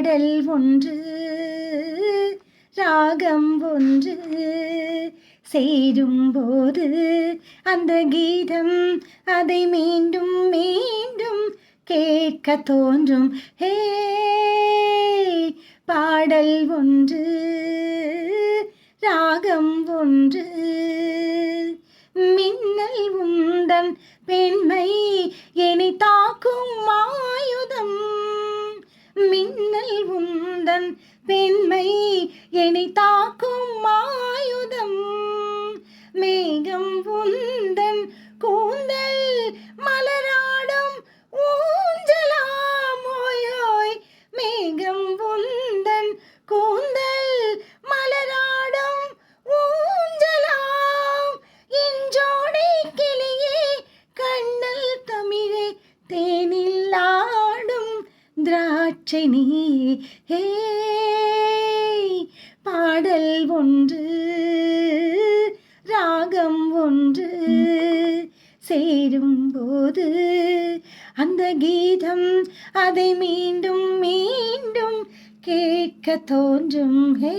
பாடல் ஒன்று ராகம் ஒன்று சேரும்போது அந்த கீதம் அதை மீண்டும் மீண்டும் கேட்க தோன்றும். ஹே, பாடல் ஒன்று ராகம் ஒன்று. மின்னல் உந்தன் பெண்மை என்னை தாக்கும் ஆயுதம். மின்னல் உந்தன் பெண்மை என்னை தாக்கும் ஆயுதம். மேகம் உந்தன் கூந்தல் மலராடும் ஊஞ்சலாம். ஓயோய், மேகம் உந்தன் கூந்தல் மலராடும் ஊஞ்சலாம். இன்றோடை கிளியே கண்ணல் தமிழே தேனில் ஆடும் திராட்சை நீ. ஹே, பாடல் ஒன்று ராகம் ஒன்று சேரும்போது அந்த கீதம் அதை மீண்டும் மீண்டும் கேட்க தோன்றும். ஹே.